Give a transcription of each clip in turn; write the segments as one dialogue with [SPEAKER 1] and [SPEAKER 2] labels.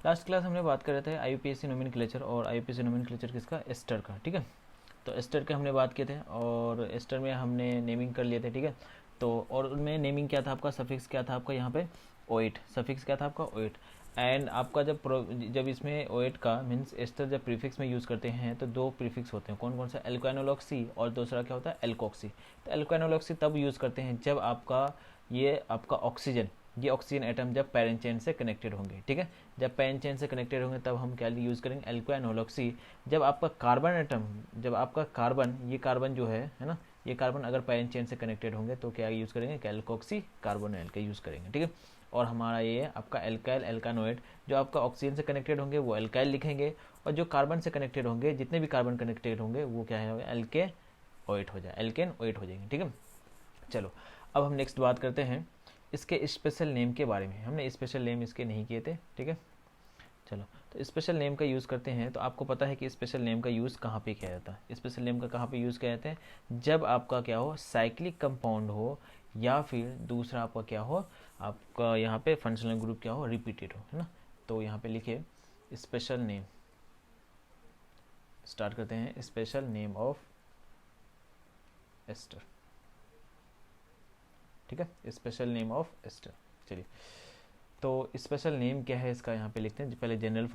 [SPEAKER 1] Last class हमने बात कर रहे थे IUPAC नोमेनक्लेचर, और IUPAC नोमेनक्लेचर किसका, एस्टर का, ठीक है। तो एस्टर के हमने बात किए थे, और एस्टर में हमने नेमिंग कर लिए थे, ठीक है। तो और उनमें नेमिंग क्या था आपका, सफिक्स क्या था आपका यहाँ पे, ओएट, सफिक्स क्या था आपका, ओएट। एंड आपका जब इसमें ओएट का मीन्स एस्टर जब प्रीफिक्स में यूज़ करते हैं तो दो प्रीफिक्स होते हैं, कौन कौन सा, एल्कानोलॉक्सी और दूसरा क्या होता है, एल्कोक्सी। तो एल्कानोलॉक्सी तब यूज़ करते हैं जब आपका ऑक्सीजन, ये ऑक्सीजन एटम जब पैरेंट चेन से कनेक्टेड होंगे, ठीक है। जब पैरेंट चेन से कनेक्टेड होंगे तब हम क्या यूज़ करेंगे, एल्कानोलॉक्सी। जब आपका कार्बन एटम, जब आपका कार्बन, ये कार्बन जो है ना, ये कार्बन अगर पैरेंट चेन से कनेक्टेड होंगे तो क्या यूज़ करेंगे, एल्कोक्सी कार्बोनिल का यूज़ करेंगे, ठीक है। और हमारा ये आपका एल्काइल एल्कानोएट, जो आपका ऑक्सीजन से कनेक्टेड होंगे वो एल्काइल लिखेंगे, और जो कार्बन से कनेक्टेड होंगे, जितने भी कार्बन कनेक्टेड होंगे वो क्या है, एल्के ओएट हो जाए, एल्केन ओएट हो जाएंगे, ठीक है। चलो अब हम नेक्स्ट बात करते हैं इसके स्पेशल नेम के बारे में। हमने स्पेशल नेम इसके नहीं किए थे, ठीक है। चलो तो स्पेशल नेम का यूज़ करते हैं। तो आपको पता है कि स्पेशल नेम का यूज़ कहाँ पे किया जाता है, स्पेशल नेम का कहाँ पे यूज़ किया जाता है, जब आपका क्या हो, साइक्लिक कंपाउंड हो, या फिर दूसरा आपका क्या हो, आपका यहाँ पे फंक्शनल ग्रुप क्या हो, रिपीटेड हो, है ना। तो यहाँ पे लिखिए स्पेशल नेम, स्टार्ट करते हैं, स्पेशल नेम ऑफ एस्टर, ठीक है, स्पेशल नेम ऑफ एस्टर। चलिए तो स्पेशल नेम क्या है इसका, यहाँ पे लिखते हैं, पहले जनरल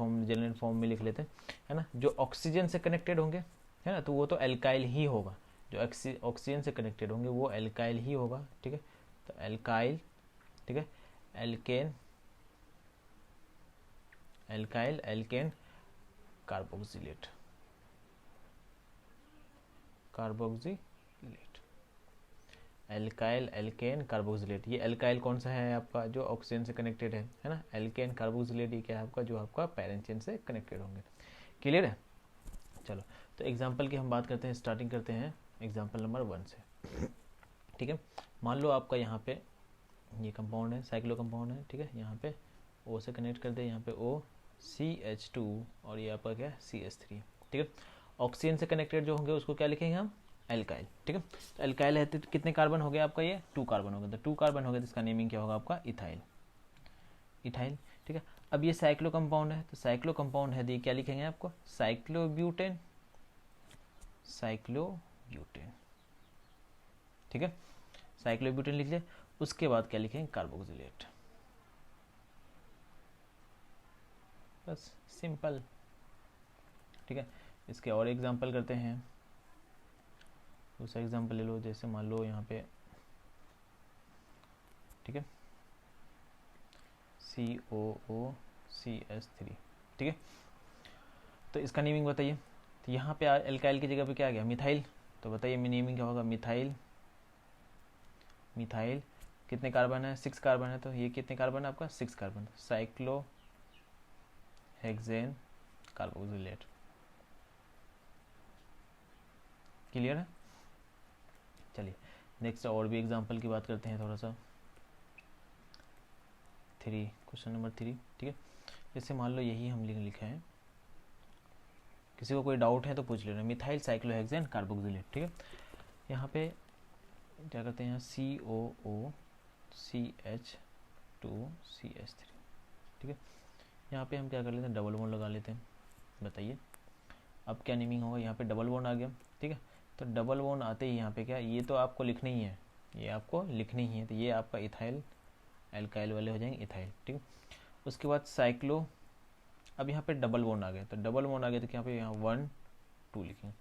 [SPEAKER 1] फॉर्म में लिख लेते हैं, है ना। जो ऑक्सीजन से कनेक्टेड होंगे, है ना, तो वो तो एल्काइल ही होगा, जो ऑक्सीजन से कनेक्टेड होंगे वो एल्काइल ही होगा, ठीक है। तो एल्काइल, ठीक है, alkane, alkyl alkane carboxylate, carboxylate, alkyl alkane carboxylate. ये एल्काइल कौन सा है आपका, जो ऑक्सीजन से कनेक्टेड है ना। एल्केन कार्बोक्सिलेट ये क्या है आपका, जो आपका पैरेंट चेन से कनेक्टेड होंगे। क्लियर है। चलो तो एग्जाम्पल की हम बात करते हैं, स्टार्टिंग करते हैं एग्जाम्पल नंबर 1 से, ठीक है। मान लो आपका यहाँ पे ये कंपाउंड है, साइक्लो कंपाउंड है, ठीक है। यहाँ पे O से कनेक्ट कर दे, यहाँ पे O CH2, और ये आपका क्या है CH3, ठीक है। ऑक्सीजन से कनेक्टेड जो होंगे उसको क्या लिखेंगे हम, एल्काइल, ठीक है। तो एल्काइल है तो कितने कार्बन हो गया आपका, ये 2 कार्बन हो गया, तो 2 कार्बन हो गया, तो इसका नेमिंग क्या होगा आपका, इथाइल, इथाइल, ठीक है। अब ये साइक्लो कंपाउंड है, तो साइक्लो कंपाउंड है, ये क्या लिखेंगे आपको, साइक्लोब्यूटेन, साइक्लोब्यूटेन, ठीक है। साइक्लोब्यूटेन लिख लिया, उसके बाद क्या लिखेंगे, कार्बोक्सिलेट, बस सिंपल, ठीक है। इसके और एग्जांपल करते हैं, दूसरा एग्जांपल ले लो, जैसे मान लो यहाँ पे, ठीक है, COOCH3, ठीक है। तो इसका नेमिंग बताइए, तो यहाँ पे एल्काइल की जगह पे क्या आ गया, मिथाइल, तो बताइए नेमिंग क्या होगा, मिथाइल, मिथाइल कितने कार्बन है, 6 कार्बन है, तो ये कितने कार्बन है आपका, 6 carbon, cyclo hexane carboxylate. Clear है। चलिए नेक्स्ट और भी एग्जांपल की बात करते हैं थोड़ा सा, 3, क्वेश्चन नंबर 3, ठीक है। जैसे मान लो यही हम लिखा है, किसी को कोई डाउट है तो पूछ लेना, मिथाइल साइक्लोहेक्सेन कार्बोक्सिलेट, ठीक है। यहाँ पे क्या करते हैं, COOCH2CH3, ठीक है। यहाँ पे हम क्या कर लेते हैं, डबल बॉन्ड लगा लेते हैं, बताइए अब क्या नेमिंग होगा, यहाँ पे डबल बॉन्ड आ गया, ठीक है। तो डबल बॉन्ड आते ही यहाँ पे क्या, ये तो आपको लिखना ही है, ये आपको लिखनी ही है, तो ये आपका इथाइल एल्काइल वाले हो जाएंगे, इथाइल, ठीक है। उसके बाद साइक्लो, अब यहाँ पे डबल बॉन्ड आ गया, तो डबल बॉन्ड आ गया तो यहाँ पे 1 2 लिखेंगे,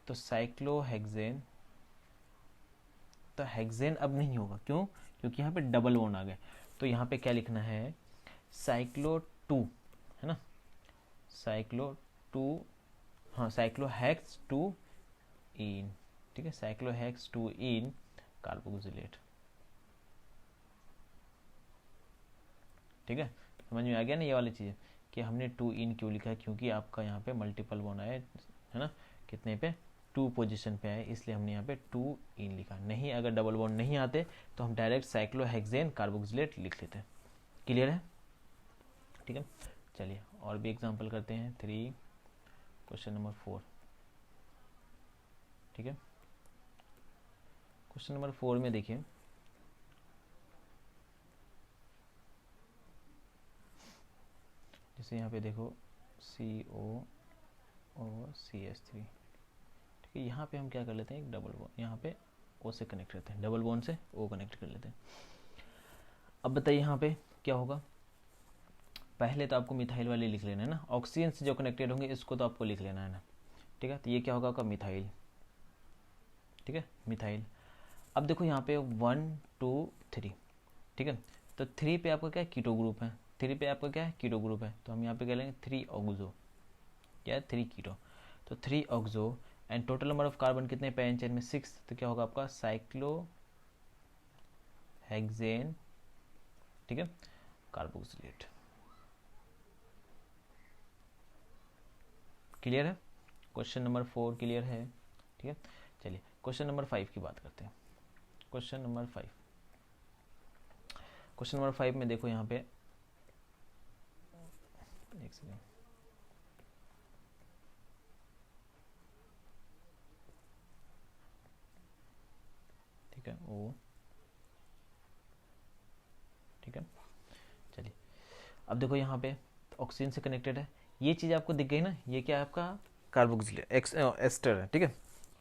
[SPEAKER 1] तो साइक्लोहेक्सेन, तो हेक्सेन अब नहीं होगा, क्यों, क्योंकि यहाँ पे डबल बॉन्ड आ गया। तो यहाँ पे क्या लिखना है, साइक्लो 2, है ना, साइक्लो 2, हाँ साइक्लोहेक्स 2 इन, ठीक है, साइक्लोहेक्स 2 इन कार्बोक्सिलेट, ठीक है। समझ में आ गया ना ये वाली चीज़, कि हमने 2 इन क्यों लिखा है, क्योंकि आपका यहाँ पे मल्टीपल बॉन्ड आए, है ना, कितने पे, 2 पोजीशन पे आए, इसलिए हमने यहाँ पे 2 इन लिखा। नहीं अगर डबल बॉन्ड नहीं आते तो हम डायरेक्ट साइक्लोहेक्सेन कार्बोक्सिलेट लिख लेते हैं। क्लियर है, ठीक है। चलिए और भी एग्जांपल करते हैं, 3, क्वेश्चन नंबर 4, ठीक है। क्वेश्चन नंबर 4 में देखिए, जैसे यहाँ पे देखो CO और CH3, ठीक है। यहाँ पे हम क्या कर लेते हैं, एक डबल बॉन्ड यहाँ पे O से कनेक्ट करते हैं, डबल बॉन्ड से O कनेक्ट कर लेते हैं। अब बताइए यहाँ पे क्या होगा। पहले तो आपको मिथाइल वाले लिख लेना है ना, ऑक्सीजन से जो कनेक्टेड होंगे इसको तो आपको लिख लेना है ना, ठीक है। तो ये क्या होगा आपका मिथाइल, ठीक है, मिथाइल। अब देखो यहाँ पे 1 2 3, ठीक है। तो 3 पे आपका क्या है, कीटो ग्रुप है, 3 पे आपका क्या है, कीटो ग्रुप है। तो हम यहाँ पे कह लेंगे 3 ऑक्सो, क्या है 3 कीटो। तो 3 oxo and total number of carbon कितने पैरेंट चेन में 6। तो क्या होगा आपका साइक्लो हेक्सेन, ठीक है, कार्बोक्सिलेट। क्लियर है, क्वेश्चन नंबर 4 क्लियर है, ठीक है। चलिए क्वेश्चन नंबर 5 की बात करते हैं। क्वेश्चन नंबर 5, क्वेश्चन नंबर 5 में देखो यहाँ पे, एक सेकेंड, ठीक है, ओ, ठीक है। चलिए अब देखो यहाँ पे ऑक्सीजन से कनेक्टेड है, ये चीज़ आपको दिख गई ना, ये क्या है आपका कार्बोक्सिलेट एस्टर है, ठीक है।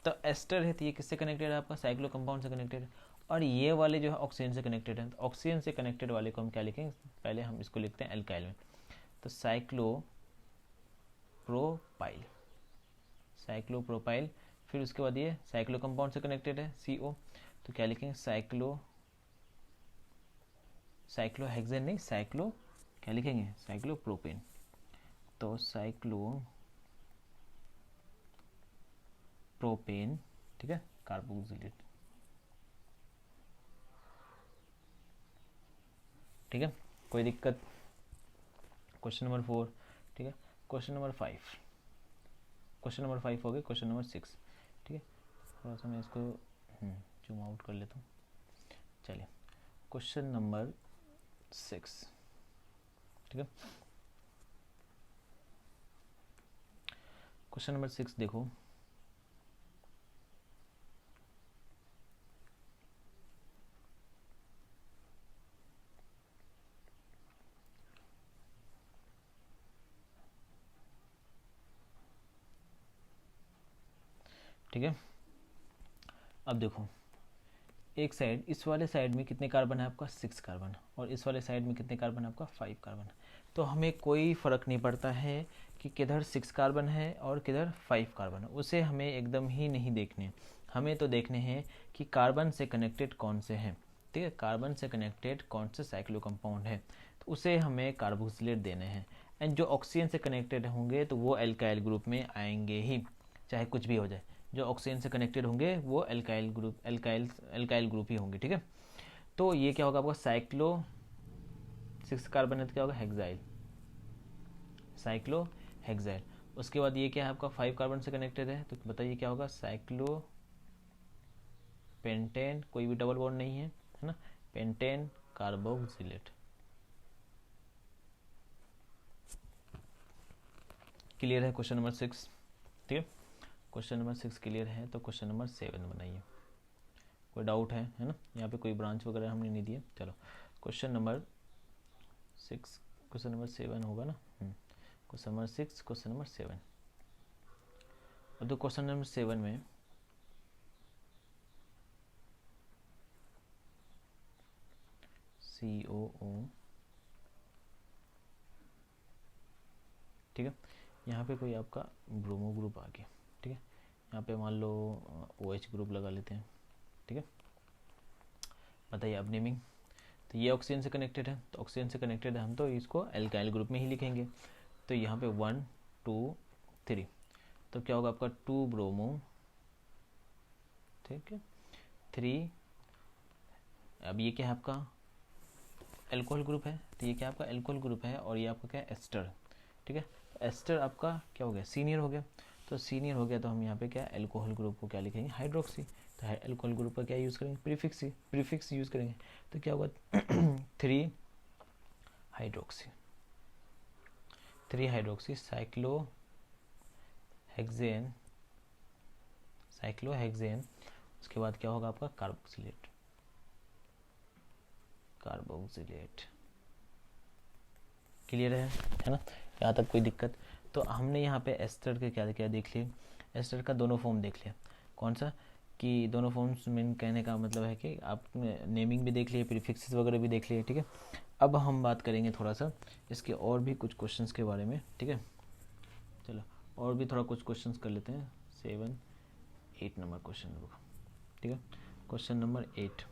[SPEAKER 1] तो एस्टर है तो ये किससे कनेक्टेड है, आपका साइक्लो कंपाउंड से कनेक्टेड है। और ये वाले जो है ऑक्सीजन से कनेक्टेड है, तो ऑक्सीजन से कनेक्टेड वाले को हम क्या लिखेंगे, पहले हम इसको लिखते हैं एल्काइल में। तो साइक्लोप्रोपाइल, साइक्लोप्रोपाइल। फिर उसके बाद ये साइक्लो कंपाउंड से कनेक्टेड है CO, तो क्या लिखेंगे साइक्लोहेक्सेन नहीं, साइक्लो क्या लिखेंगे, साइक्लोप्रोपेन। तो साइक्लोप्रोपेन, ठीक है, कार्बोक्सिलेट, ठीक है, कोई दिक्कत। क्वेश्चन नंबर 4, ठीक है। क्वेश्चन नंबर 5, क्वेश्चन नंबर 5 हो गया, क्वेश्चन नंबर 6, ठीक है। थोड़ा सा मैं इसको जूम आउट कर लेता हूँ। चलिए क्वेश्चन नंबर 6, ठीक है। क्वेश्चन नंबर 6 देखो, ठीक है। अब देखो एक साइड, इस वाले साइड में कितने कार्बन है आपका 6 कार्बन, और इस वाले साइड में कितने कार्बन है आपका 5 कार्बन। तो हमें कोई फ़र्क नहीं पड़ता है कि किधर 6 कार्बन है और किधर 5 कार्बन है, उसे हमें एकदम ही नहीं देखने। हमें तो देखने हैं कि कार्बन से कनेक्टेड कौन से हैं, ठीक है, कार्बन से कनेक्टेड कौन से साइक्लो कंपाउंड है, तो उसे हमें कार्बोक्सिलेट देने हैं। एंड जो ऑक्सीजन से कनेक्टेड होंगे तो वो एल्काइल ग्रुप में आएंगे ही, चाहे कुछ भी हो जाए। जो ऑक्सीजन से कनेक्टेड होंगे वो एल्काइल ग्रुप ही होंगे, ठीक है। तो ये क्या होगा आपका साइक्लो 6 कार्बन है तो क्या होगा हेक्साइल, साइक्लो हेक्साइल। उसके बाद ये क्या है आपका 5 कार्बन से कनेक्टेड है, तो बताइए क्या होगा साइक्लो पेंटेन, कोई भी डबल बॉन्ड नहीं है ना, पेंटेन कार्बोक्सिलेट। क्लियर है क्वेश्चन नंबर 6, ठीक है। क्वेश्चन नंबर 6 क्लियर है, तो क्वेश्चन नंबर 7 बनाइए। कोई डाउट है ना, यहाँ पे कोई ब्रांच वगैरह हमने नहीं दिए। चलो क्वेश्चन नंबर 6, क्वेश्चन नंबर 7 होगा ना, क्वेश्चन नंबर 6, क्वेश्चन नंबर 7। अब तो क्वेश्चन नंबर 7 में COO, ठीक है, यहाँ पे कोई आपका ब्रोमो ग्रुप आ गया, ठीक है। यहाँ पे मान लो OH ग्रुप लगा लेते हैं, ठीक है। बताइए अब नेमिंग, तो ये ऑक्सीजन से कनेक्टेड है, तो ऑक्सीजन से कनेक्टेड है, हम तो इसको एल्काइल ग्रुप में ही लिखेंगे। तो यहाँ पे 1 2 3, तो क्या होगा आपका 2 ब्रोमो, ठीक है, 3। अब ये क्या है आपका एल्कोहल ग्रुप है, तो ये क्या आपका एल्कोहल ग्रुप है, और ये आपका क्या है एस्टर, ठीक है। एस्टर आपका क्या हो गया सीनियर हो गया, तो सीनियर हो गया तो हम यहाँ पे क्या एल्कोहल ग्रुप को क्या लिखेंगे हाइड्रोक्सी। तो एल्कोहल ग्रुप का क्या यूज़ करेंगे प्रीफिक्स यूज़ करेंगे। तो क्या होगा 3 हाइड्रोक्सी, 3 हाइड्रोक्सी साइक्लोहेक्सेन, साइक्लोहेक्सेन। उसके बाद क्या होगा आपका कार्बोक्सिलेट, कार्बोक्सिलेट। क्लियर है ना। यहाँ तक कोई दिक्कत? तो हमने यहाँ पे एस्टर के क्या क्या देख लिए, एस्टर का दोनों फॉर्म देख लिया। कौन सा? कि दोनों फॉर्म्स में कहने का मतलब है कि आप नेमिंग भी देख लिए, प्रीफिक्सेस वगैरह भी देख लिए, ठीक है। अब हम बात करेंगे थोड़ा सा इसके और भी कुछ क्वेश्चंस के बारे में, ठीक है। चलो और भी थोड़ा कुछ क्वेश्चंस कर लेते हैं। 7-8 नंबर क्वेश्चन होगा, ठीक है। क्वेश्चन नंबर 8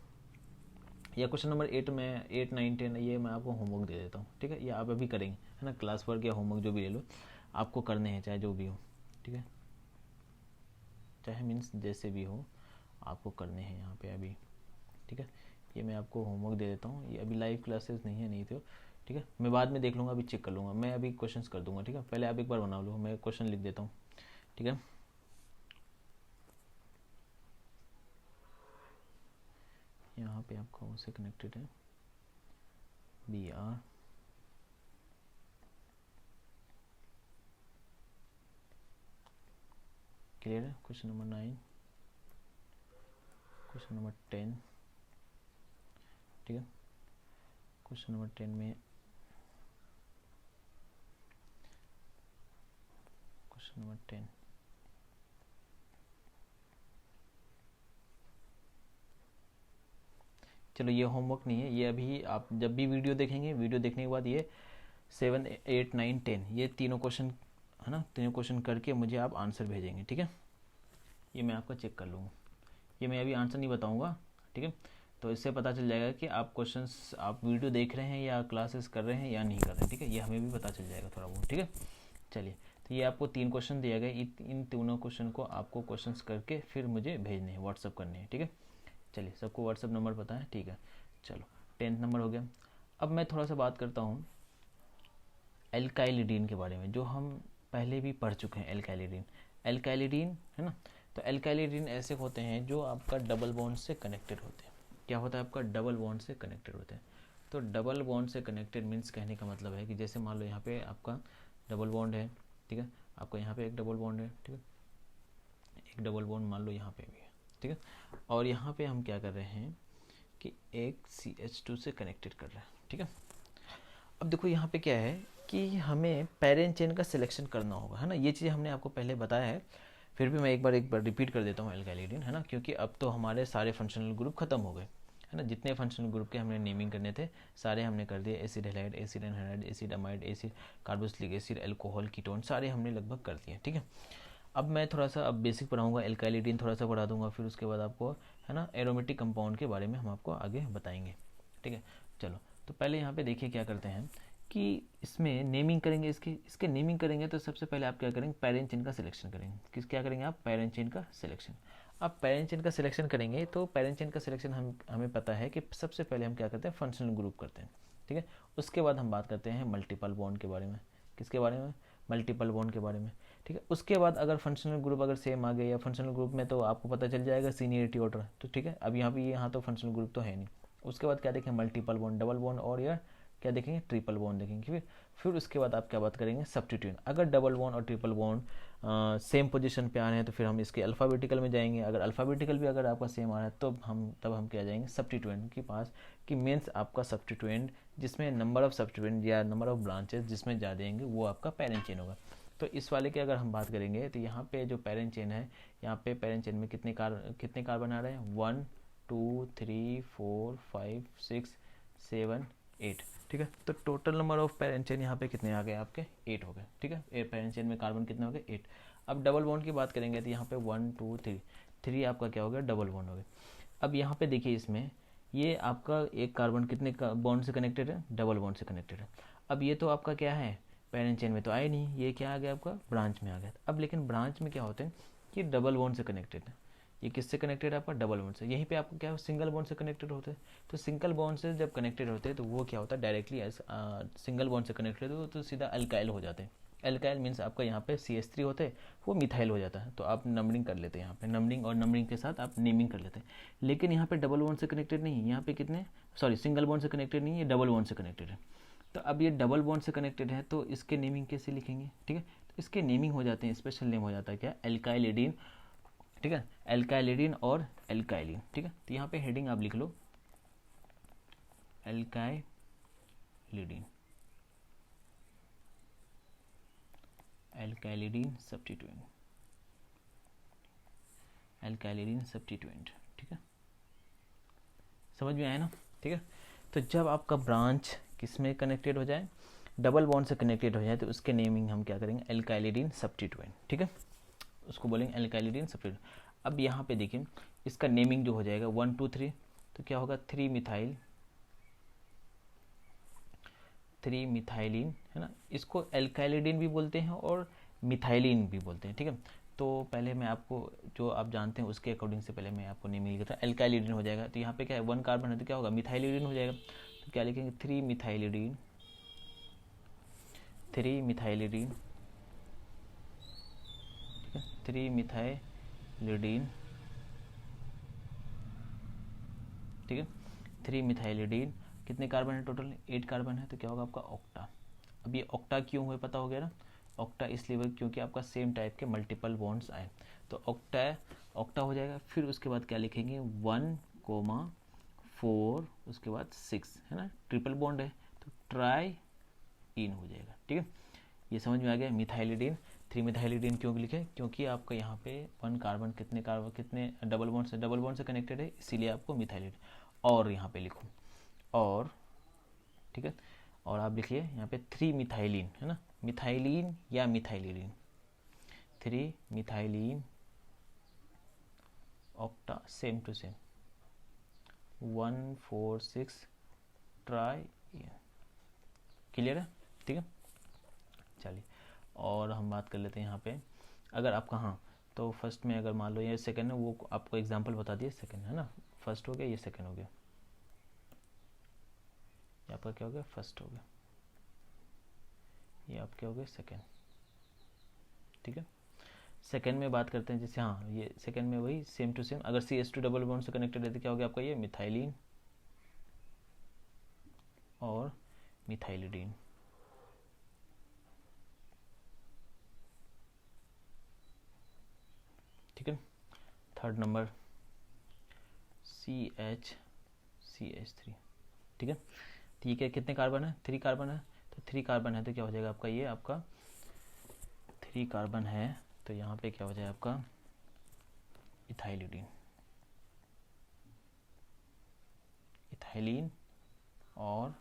[SPEAKER 1] या क्वेश्चन नंबर 8 में 8, 9, 10 ये मैं आपको होमवर्क दे देता हूँ, ठीक है। ये आप अभी करेंगे, है ना। क्लास वर्क या होमवर्क जो भी ले लो, आपको करने हैं, चाहे जो भी हो, ठीक है। चाहे मीन्स जैसे भी हो आपको करने हैं यहाँ पे अभी, ठीक है। ये मैं आपको होमवर्क दे देता हूँ। ये अभी लाइव क्लासेस नहीं है, नहीं थे, ठीक है। मैं बाद में देख लूँगा, अभी चेक कर लूँगा। मैं अभी क्वेश्चंस कर दूँगा, ठीक है। पहले आप एक बार बना लो, मैं क्वेश्चन लिख देता हूँ, ठीक है। यहाँ पे आपका उससे कनेक्टेड है BR, क्लियर है। क्वेश्चन नंबर 9, क्वेश्चन नंबर 10, ठीक है। क्वेश्चन नंबर 10 में क्वेश्चन नंबर 10 चलो ये होमवर्क नहीं है, ये अभी आप जब भी वीडियो देखेंगे, वीडियो देखने के बाद ये 7, 8, 9, 10 ये तीनों क्वेश्चन, है ना, तीनों क्वेश्चन करके मुझे आप आंसर भेजेंगे, ठीक है। ये मैं आपका चेक कर लूँगा। ये मैं अभी आंसर नहीं बताऊँगा, ठीक है। तो इससे पता चल जाएगा कि आप क्वेश्चंस आप वीडियो देख रहे हैं या क्लासेस कर रहे हैं या नहीं कर रहे हैं, ठीक है। ये हमें भी पता चल जाएगा थोड़ा बहुत, ठीक है। चलिए, तो ये आपको 3 क्वेश्चन दिया गया। इन तीनों क्वेश्चन को आपको क्वेश्चंस करके फिर मुझे भेजने हैं, व्हाट्सअप करने हैं, ठीक है। चलिए, सबको व्हाट्सअप नंबर पता है, ठीक है। चलो 10th नंबर हो गया। अब मैं थोड़ा सा बात करता हूँ एल्काइलिडीन के बारे में, जो हम पहले भी पढ़ चुके हैं। एल्काइलिडीन है ना। तो एल्काइलिडीन ऐसे होते हैं जो आपका डबल बॉन्ड से कनेक्टेड होते हैं। क्या होता है? आपका डबल बॉन्ड से कनेक्टेड होते हैं। तो डबल बॉन्ड से कनेक्टेड मीन्स कहने का मतलब है कि जैसे मान लो यहाँ पे आपका डबल बॉन्ड है, ठीक है। आपका यहाँ पे एक डबल बॉन्ड है, ठीक है। एक डबल बॉन्ड मान लो यहाँ पे भी है, ठीक है। और यहाँ पे हम क्या कर रहे हैं कि एक CH2 से कनेक्टेड कर रहे हैं, ठीक है। अब देखो यहाँ पे क्या है कि हमें पैरेंट चेन का सिलेक्शन करना होगा, है ना। ये चीज़ हमने आपको पहले बताया है, फिर भी मैं एक बार रिपीट कर देता हूँ एल्काइलिडीन, है ना। क्योंकि अब तो हमारे सारे फंक्शनल ग्रुप खत्म हो गए, है ना। जितने फंक्शनल ग्रुप के हमने नेमिंग करने थे सारे हमने कर दिए। Acid halide, acid anhydride, acid amide, acid carboxylic acid, alcohol, ketone, सारे हमने लगभग कर दिए, ठीक है। अब मैं थोड़ा सा अब बेसिक पढ़ाऊंगा, एल्काइलिडीन थोड़ा सा पढ़ा दूंगा, फिर उसके बाद आपको, है ना, एरोमेटिक कंपाउंड के बारे में हम आपको आगे बताएंगे, ठीक है। चलो, तो पहले यहाँ पे देखिए क्या करते हैं कि इसमें नेमिंग करेंगे, इसके नेमिंग करेंगे तो सबसे पहले आप क्या करेंगे? पेरेंट चेन का सिलेक्शन करेंगे। क्या करेंगे आप? पेरेंट चेन का सिलेक्शन। आप पेरेंट चेन का सिलेक्शन करेंगे तो पेरेंट चेन का सिलेक्शन हमें पता है कि सबसे पहले हम क्या करते हैं? फंक्शनल ग्रुप करते हैं, ठीक है। उसके बाद हम बात करते हैं मल्टीपल बॉन्ड के बारे में। किसके बारे में? मल्टीपल बॉन्ड के बारे में, ठीक है। उसके बाद अगर फंक्शनल ग्रुप अगर सेम आ गए, या फंक्शनल ग्रुप में तो आपको पता चल जाएगा सीनियरिटी ऑर्डर, तो ठीक है। अब यहाँ तो फंक्शनल ग्रुप तो है नहीं। उसके बाद क्या देखें? मल्टीपल बॉन्ड, डबल बॉन्ड, और या क्या देखेंगे? ट्रिपल बॉन्ड देखेंगे। फिर उसके बाद आप क्या बात करेंगे? सब्स्टिट्यूएंट। अगर डबल बॉन्ड और ट्रिपल बॉन्ड सेम पोजीशन पे आ रहे हैं तो फिर हम इसके अल्फ़ाबेटिकल में जाएंगे। अगर अल्फ़ाबेटिकल भी अगर आपका सेम आ रहा है तो हम क्या जाएंगे? सब्स्टिट्यूएंट के पास, कि मीन्स आपका सब्स्टिट्यूएंट जिसमें नंबर ऑफ सब्स्टिट्यूएंट या नंबर ऑफ ब्रांचेस जिसमें ज़्यादा देंगे वो आपका पेरेंट चेन होगा। तो इस वाले की अगर हम बात करेंगे तो यहाँ पे जो पेरेंट चेन है, यहाँ पे पेरेंट चेन में कितने कार्बन आ रहे हैं? 1, 2, 3, 4, 5, 6, 7, 8, ठीक है। तो total number of parent chain यहाँ पे कितने आ गए? आपके 8 हो गए, ठीक है। पेरेंट चेन में कार्बन कितने हो गए? 8। अब डबल बॉन्ड की बात करेंगे तो यहाँ पे 1, 2, 3 आपका क्या हो गया? डबल बॉन्ड हो गया। अब यहाँ पे देखिए इसमें ये आपका एक कार्बन कितने बॉन्ड से कनेक्टेड है? डबल बॉन्ड से कनेक्टेड है। अब ये तो आपका क्या है? पेरेंट चेन में तो आए नहीं, ये क्या आ गया? आपका ब्रांच में आ गया। अब लेकिन ब्रांच में क्या होते हैं कि डबल बॉन्ड से कनेक्टेड है। ये किससे कनेक्टेड है? आपका डबल बॉन्ड से। यहीं पे आपको क्या सिंगल बॉन्ड से कनेक्टेड होते हैं। तो सिंगल बॉन्ड से जब कनेक्टेड होते हैं तो वो क्या होता है? डायरेक्टली सिंगल बॉन्ड से कनेक्टेड हो तो सीधा अल्काइल हो जाते हैं। अल्काइल मीन्स आपका यहाँ पे CH3 होते हैं, वो मिथाइल हो जाता है। तो आप नंबरिंग कर लेते हैं यहाँ पे, नंबरिंग और नंबरिंग के साथ आप नेमिंग कर लेते हैं। लेकिन यहाँ पे डबल बॉन्ड से कनेक्टेड नहीं है, यहाँ पे कितने, सॉरी, सिंगल बॉन्ड से कनेक्टेड नहीं है, ये डबल बॉन्ड से कनेक्टेड है। तो अब ये डबल बॉन्ड से कनेक्टेड है तो इसके नेमिंग कैसे लिखेंगे? ठीक है, तो इसके नेमिंग हो जाते हैं, स्पेशल नेम हो जाता है क्या? एल्काइलिडीन, ठीक है। एल्काइलिडीन और एल्काइलिन, ठीक है। तो यहाँ पे हेडिंग आप लिख लो एल्काइलिडीन, एल्काइलिडीन सब्स्टिट्यूएंट, एल्काइलिडीन सब्स्टिट्यूएंट, ठीक है, समझ में आया ना, ठीक है। तो जब आपका ब्रांच किस में कनेक्टेड हो जाए, डबल बॉन्ड से कनेक्टेड हो जाए, तो उसके नेमिंग हम क्या करेंगे, एल्काइलिडीन सब्स्टिट्यूएंट, ठीक है, उसको बोलेंगे एल्काइलिडीन सब्स्टिट्यूएंट। अब यहाँ पे देखिए इसका नेमिंग जो हो जाएगा 1 2 3, तो क्या होगा 3 मिथाइल, 3 मिथाइलिन, है ना, इसको एल्काइलिडीन भी बोलते हैं और मिथाइलिन भी बोलते हैं, ठीक है। तो पहले मैं आपको जो आप जानते हैं उसके अकॉर्डिंग से पहले मैं आपको नेमिंग लिखता हूँ, एल्काइलिडीन हो जाएगा, तो यहाँ पे क्या है 1 कार्बन है, तो क्या होगा मिथाइलिडीन हो जाएगा, तो क्या लिखेंगे 3 मिथाइलिडीन, 3 मिथाइलिडीन, ठीक है, 3 मिथाइलिडीन, ठीक है, 3 मिथाइलिडीन, कितने कार्बन है टोटल, 8 कार्बन है, तो क्या होगा आपका ऑक्टा। अब ये ऑक्टा क्यों हुए पता हो गया ना, ऑक्टा इसलिए हुआ क्योंकि आपका सेम टाइप के मल्टीपल बॉन्ड्स आए, तो ऑक्टा हो जाएगा। फिर उसके बाद क्या लिखेंगे 1,4, उसके बाद 6, है ना, ट्रिपल बॉन्ड है, तो ट्राई इन हो जाएगा, ठीक है। ये समझ में आ गया, मिथाइलिडीन, 3 मिथाइलिडीन क्यों लिखे, क्योंकि आपका यहाँ पे 1 कार्बन कितने डबल बॉन्ड से कनेक्टेड है, इसीलिए आपको मिथाइलिडीन। और यहाँ पे लिखो और, ठीक है, और आप लिखिए यहाँ पे 3 मिथाइलिन, है ना, मिथाइलिन या methylidene, 3 methylene octa, same to same 1,4,6 tri, clear है, ठीक है। चलिए और हम बात कर लेते हैं यहाँ पे, अगर आपका हाँ, तो फर्स्ट में अगर मान लो ये सेकंड है, वो आपको एग्जांपल बता दिए, सेकंड है ना, फर्स्ट हो गया, ये सेकंड हो गया, ये आपका क्या हो गया फर्स्ट हो गया, ये आप क्या हो गया सेकंड, ठीक है। सेकंड में बात करते हैं, जैसे हाँ ये सेकंड में वही सेम टू सेम, अगर CH2 डबल बॉन्ड से कनेक्टेड है तो क्या हो गया आपका ये मिथाइलिन और मिथाइलिडीन, ठीक है। थर्ड नंबर CH3, ठीक है, ठीक है, कितने कार्बन है 3 कार्बन है, तो 3 कार्बन है, तो क्या हो जाएगा आपका ये आपका 3 कार्बन है, तो यहाँ पे क्या हो जाएगा आपका इथाइलिडीन, इथाइलिन और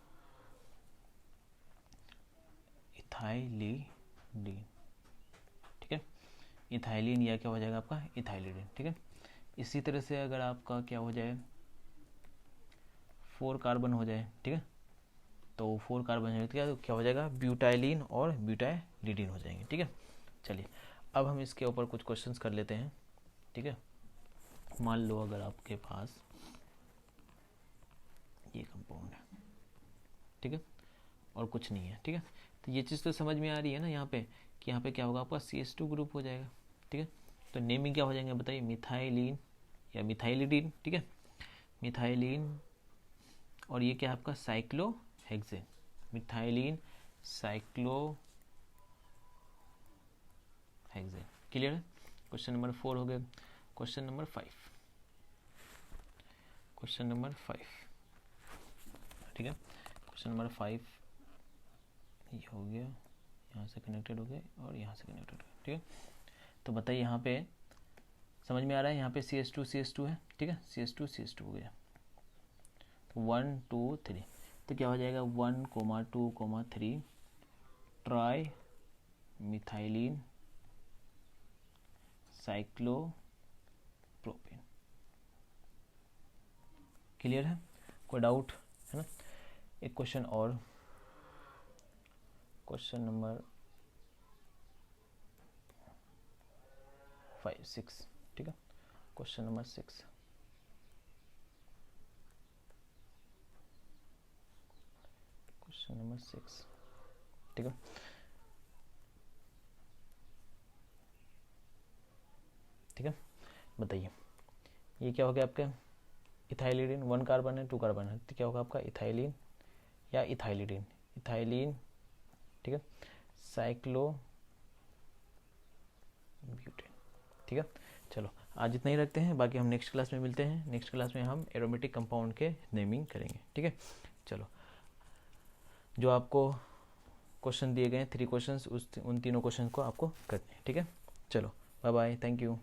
[SPEAKER 1] इथाइलिडीन, ठीक है, इथाइलिन या क्या हो जाएगा आपका इथाइलिडीन, ठीक है। इसी तरह से अगर आपका क्या हो जाए 4 कार्बन हो जाए, ठीक है, तो 4 कार्बन है तो क्या हो जाएगा ब्यूटाइलिन और ब्यूटाइलिडीन हो जाएंगे, ठीक है। चलिए अब हम इसके ऊपर कुछ क्वेश्चंस कर लेते हैं, ठीक है। मान लो अगर आपके पास ये कंपाउंड है, ठीक है, और कुछ नहीं है, ठीक है, तो ये चीज़ तो समझ में आ रही है ना यहाँ पे, कि यहाँ पे क्या होगा आपका CH2 ग्रुप हो जाएगा, ठीक है। तो नेमिंग क्या हो जाएंगे बताइए, मिथाइलिन या मिथाइलिडीन, ठीक है, मिथाइलिन, और ये क्या है आपका साइक्लोहेक्सेन, मिथाइलिन साइक्लोहेक्सेन, क्लियर है। क्वेश्चन नंबर 4 हो गया। क्वेश्चन नंबर 5, क्वेश्चन नंबर 5, ठीक है, क्वेश्चन नंबर 5 ये हो गया, यहाँ से कनेक्टेड हो गए और यहाँ से कनेक्टेड हो गए, ठीक है। तो बताइए यहाँ पे समझ में आ रहा है, यहाँ पे CH2 है, ठीक है, CH2 हो गया, तो 1 2 3, तो क्या हो जाएगा 1, 2, 3 ट्राई मिथाइलिन साइक्लोप्रोपेन, क्लियर है, कोई डाउट है ना। एक क्वेश्चन और, क्वेश्चन नंबर 5 6, ठीक है, क्वेश्चन नंबर 6, क्वेश्चन नंबर 6, ठीक है, ठीक है। बताइए ये क्या हो गया आपके इथाइलिडीन, 1 कार्बन है 2 कार्बन है, तो क्या होगा आपका इथाइलिन या इथाइलिडीन, इथाइलिन, ठीक है, साइक्लो ब्यूटेन, ठीक है। चलो आज इतना ही रखते हैं, बाकी हम नेक्स्ट क्लास में मिलते हैं, नेक्स्ट क्लास में हम एरोमेटिक कंपाउंड के नेमिंग करेंगे, ठीक है। चलो जो आपको क्वेश्चन दिए गए हैं, 3 क्वेश्चन, उन तीनों क्वेश्चन को आपको करने हैं। ठीक है, चलो बाय बाय, थैंक यू।